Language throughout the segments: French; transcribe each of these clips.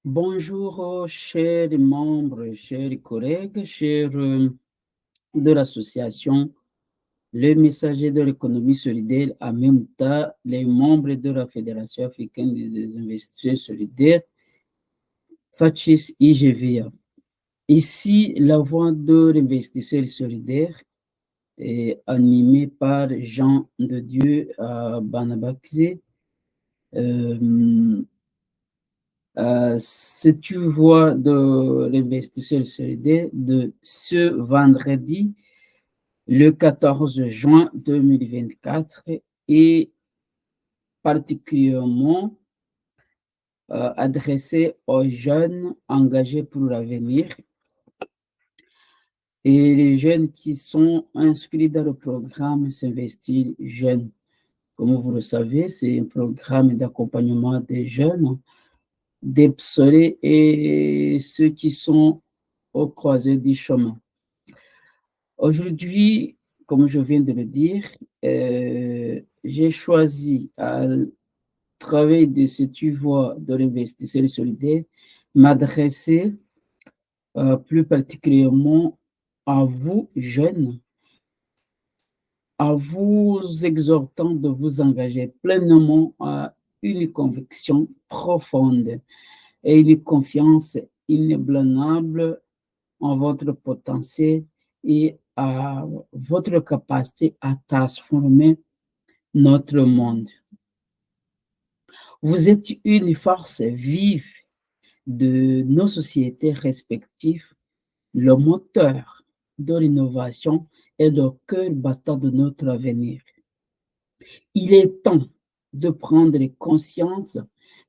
Bonjour, chers membres, chers collègues, chers de l'association Les Messagers de l'économie solidaire, en même temps les membres de la Fédération africaine des investisseurs solidaires, FATCHIS IGVA. Ici, la voix de l'investisseur solidaire est animée par Jean de Dieu Banabakze. C'est une voix de l'investisseur solidaire de ce vendredi, le 14 juin 2024, et particulièrement adressée aux jeunes engagés pour l'avenir et les jeunes qui sont inscrits dans le programme S'investir jeunes. Comme vous le savez, c'est un programme d'accompagnement des jeunes, des psolés et ceux qui sont au croisé du chemin. Aujourd'hui, comme je viens de le dire, j'ai choisi à travers de cette voie de l'investisseur solidaire m'adresser plus particulièrement à vous, jeunes, à vous exhortant de vous engager pleinement à une conviction profonde et une confiance inébranlable en votre potentiel et à votre capacité à transformer notre monde. Vous êtes une force vive de nos sociétés respectives, le moteur de l'innovation et le cœur battant de notre avenir. Il est temps de prendre conscience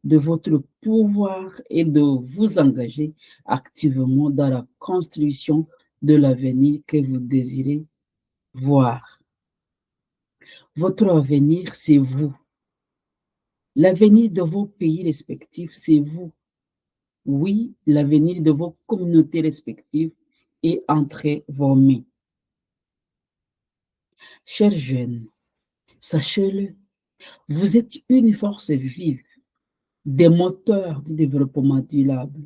de votre pouvoir et de vous engager activement dans la construction de l'avenir que vous désirez voir. Votre avenir, c'est vous. L'avenir de vos pays respectifs, c'est vous. Oui, l'avenir de vos communautés respectives est entre vos mains. Chers jeunes, sachez-le, vous êtes une force vive, des moteurs du développement durable,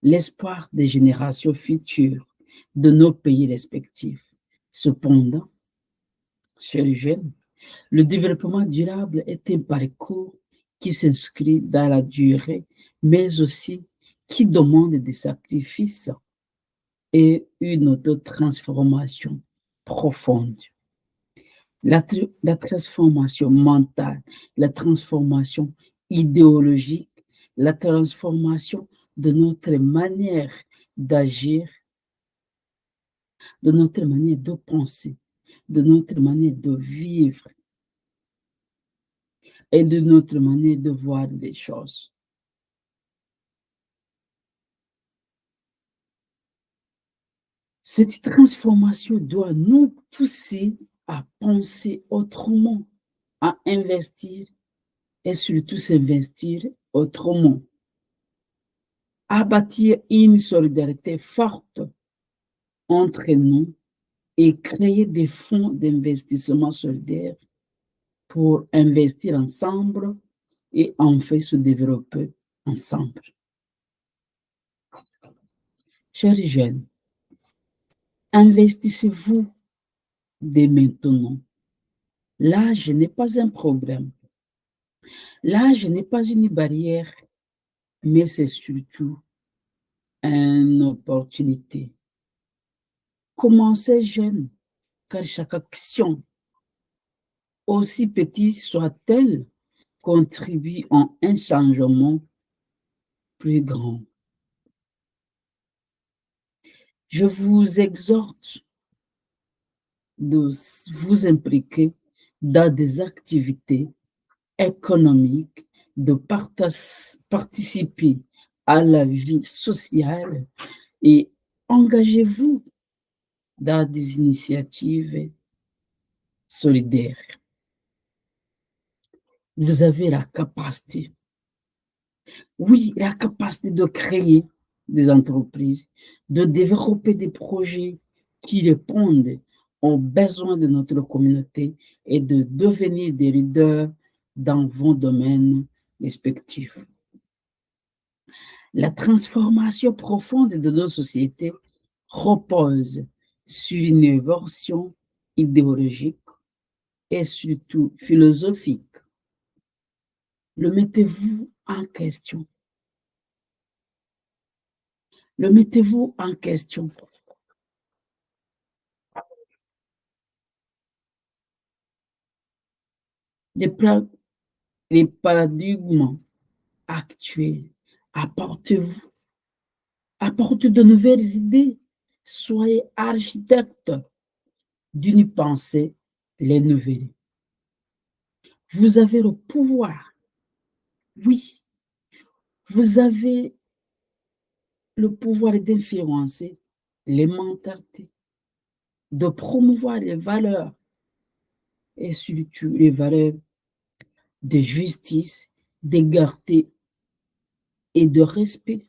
l'espoir des générations futures de nos pays respectifs. Cependant, chers jeunes, le développement durable est un parcours qui s'inscrit dans la durée, mais aussi qui demande des sacrifices et une auto-transformation profonde. La transformation mentale, la transformation idéologique, la transformation de notre manière d'agir, de notre manière de penser, de notre manière de vivre et de notre manière de voir les choses. Cette transformation doit nous pousser à penser autrement, à investir et surtout s'investir autrement, à bâtir une solidarité forte entre nous et créer des fonds d'investissement solidaire pour investir ensemble et enfin se développer ensemble. Chers jeunes, investissez-vous dès maintenant. L'âge n'est pas un problème. L'âge n'est pas une barrière, mais c'est surtout une opportunité. Commencez jeune, car chaque action, aussi petite soit-elle, contribue à un changement plus grand. Je vous exhorte de vous impliquer dans des activités économiques, de participer à la vie sociale et engagez-vous dans des initiatives solidaires. Vous avez la capacité, oui, la capacité de créer des entreprises, de développer des projets qui répondent aux besoins de notre communauté et de devenir des leaders dans vos domaines respectifs. La transformation profonde de nos sociétés repose sur une version idéologique et surtout philosophique. Le mettez-vous en question. Le mettez-vous en question. Les, les paradigmes actuels apportez-vous, apportez de nouvelles idées. Soyez architecte d'une pensée renouvelée. Vous avez le pouvoir. Oui, vous avez le pouvoir d'influencer les mentalités, de promouvoir les valeurs et surtout les valeurs de justice, d'égalité et de respect.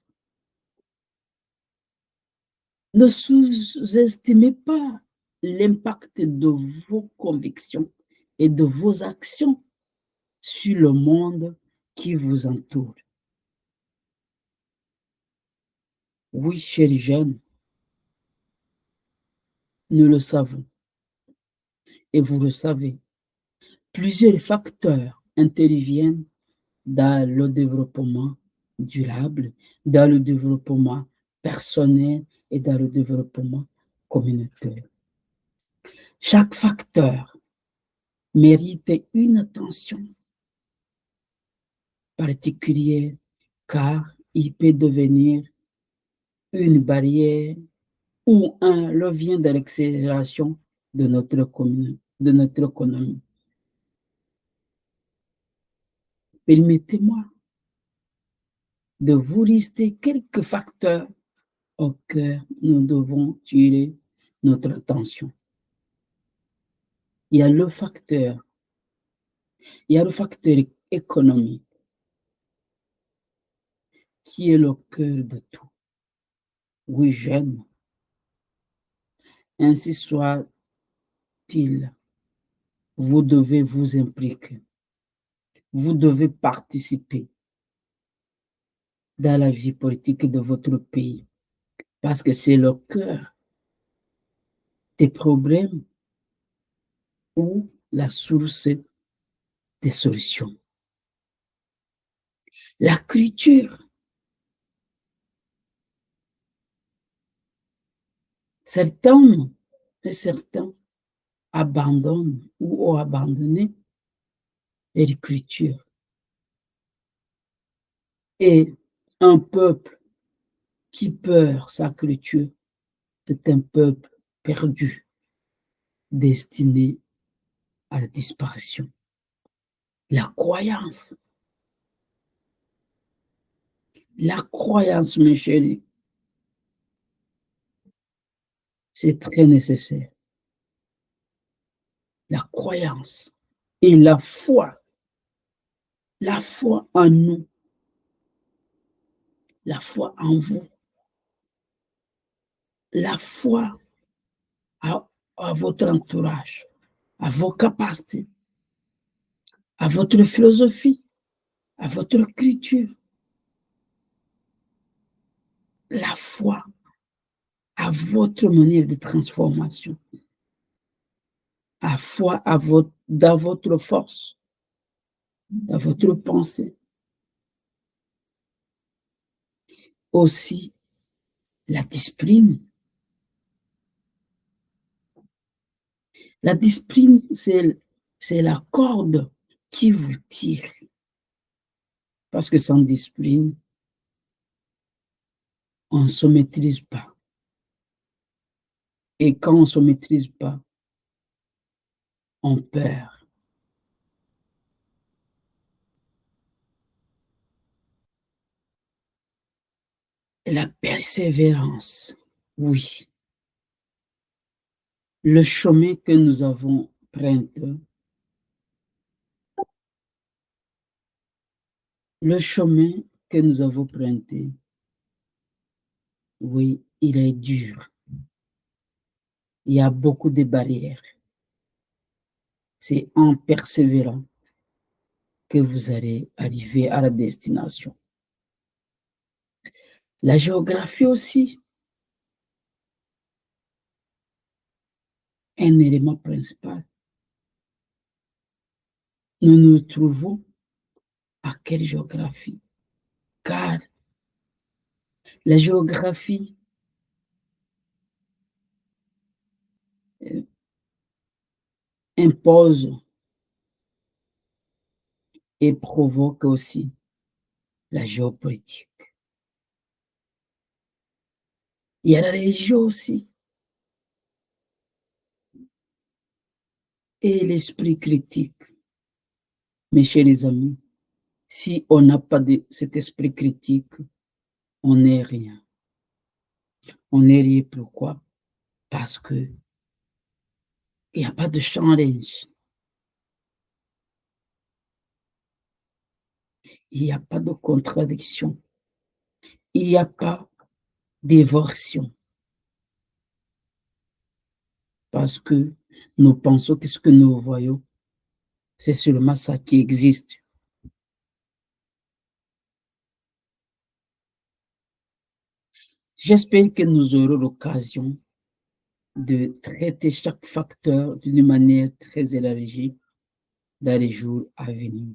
Ne sous-estimez pas l'impact de vos convictions et de vos actions sur le monde qui vous entoure. Oui, chers jeunes, nous le savons et vous le savez. Plusieurs facteurs interviennent dans le développement durable, dans le développement personnel et dans le développement communautaire. Chaque facteur mérite une attention particulière car il peut devenir une barrière ou un levier de l'accélération de notre économie. Permettez-moi de vous lister quelques facteurs auxquels nous devons tirer notre attention. Il y a le facteur, il y a le facteur économique qui est le cœur de tout. Oui, j'aime. Ainsi soit-il, vous devez vous impliquer, vous devez participer dans la vie politique de votre pays parce que c'est le cœur des problèmes ou la source des solutions. La culture, certains et certains abandonnent ou ont abandonné l'écriture. Et un peuple qui perd sa culture, c'est un peuple perdu, destiné à la disparition. La croyance, mes chéris, c'est très nécessaire. La croyance et la foi en nous, la foi en vous, la foi à, à votre entourage, à vos capacités, à votre philosophie, à votre culture, la foi à votre manière de transformation, à foi dans votre force, dans votre pensée. Aussi, la discipline. La discipline, c'est la corde qui vous tire. Parce que sans discipline, on ne se maîtrise pas. Et quand on ne se maîtrise pas, on perd. Et la persévérance, oui. Le chemin que nous avons emprunté, le chemin que nous avons emprunté, oui, il est dur. Il y a beaucoup de barrières. C'est en persévérant que vous allez arriver à la destination. La géographie aussi, un élément principal. Nous nous trouvons à quelle géographie? Car la géographie impose et provoque aussi la géopolitique. Il y a la religion aussi et l'esprit critique. Mes chers amis, si on n'a pas de cet esprit critique, on n'est rien. On n'est rien. Pourquoi? Parce que il n'y a pas de challenge. Il n'y a pas de contradiction. Il n'y a pas d'évorsion. Parce que nous pensons que ce que nous voyons, c'est seulement ça qui existe. J'espère que nous aurons l'occasion de traiter chaque facteur d'une manière très élargie dans les jours à venir.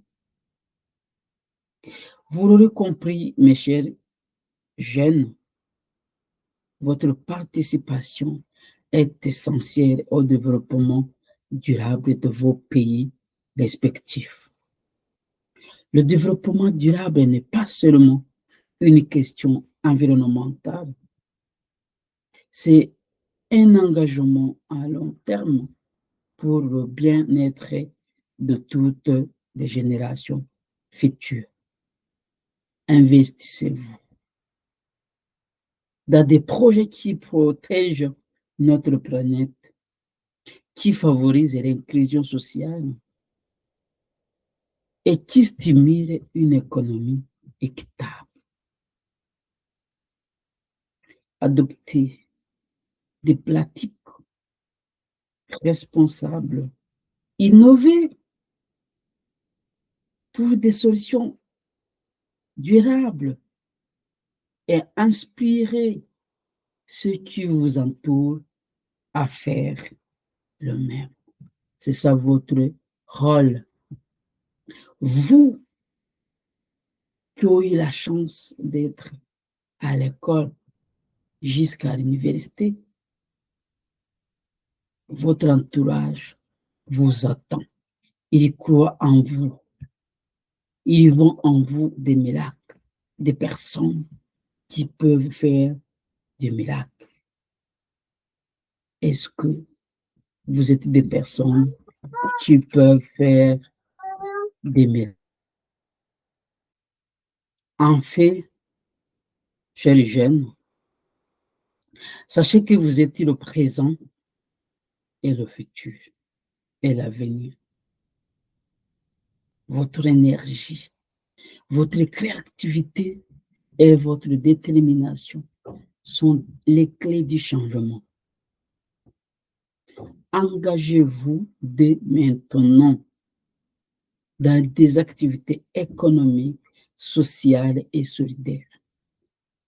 Vous l'aurez compris, mes chers jeunes, votre participation est essentielle au développement durable de vos pays respectifs. Le développement durable n'est pas seulement une question environnementale, c'est un engagement à long terme pour le bien-être de toutes les générations futures. Investissez-vous dans des projets qui protègent notre planète, qui favorisent l'inclusion sociale et qui stimulent une économie équitable. Adoptez des pratiques responsables, innover pour des solutions durables et inspirer ceux qui vous entourent à faire le même. C'est ça votre rôle. Vous qui avez eu la chance d'être à l'école jusqu'à l'université, votre entourage vous attend. Ils croient en vous. Ils voient en vous des miracles, des personnes qui peuvent faire des miracles. Est-ce que vous êtes des personnes qui peuvent faire des miracles? En fait, chers jeunes, sachez que vous êtes le présent et le futur et l'avenir. Votre énergie, votre créativité et votre détermination sont les clés du changement. Engagez-vous dès maintenant dans des activités économiques, sociales et solidaires.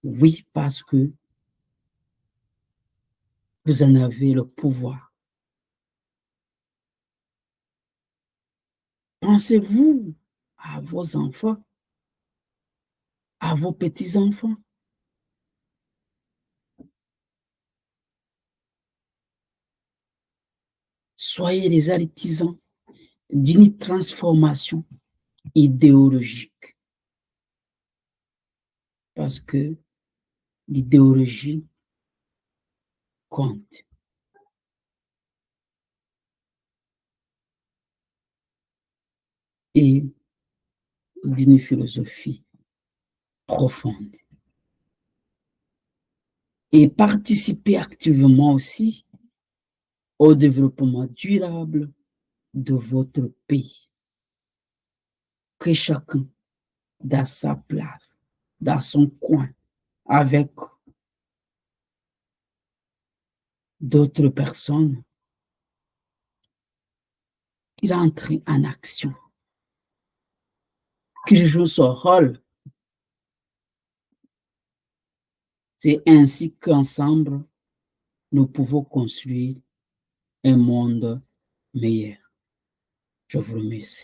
Oui, parce que vous en avez le pouvoir. Pensez-vous à vos enfants, à vos petits-enfants. Soyez les artisans d'une transformation idéologique. Parce que l'idéologie compte. Et d'une philosophie profonde. Et participer activement aussi au développement durable de votre pays. Que chacun dans sa place, dans son coin, avec d'autres personnes, qu'il entre en action, qu'il joue son rôle C'est ainsi qu'ensemble, nous pouvons construire un monde meilleur. Je vous remercie.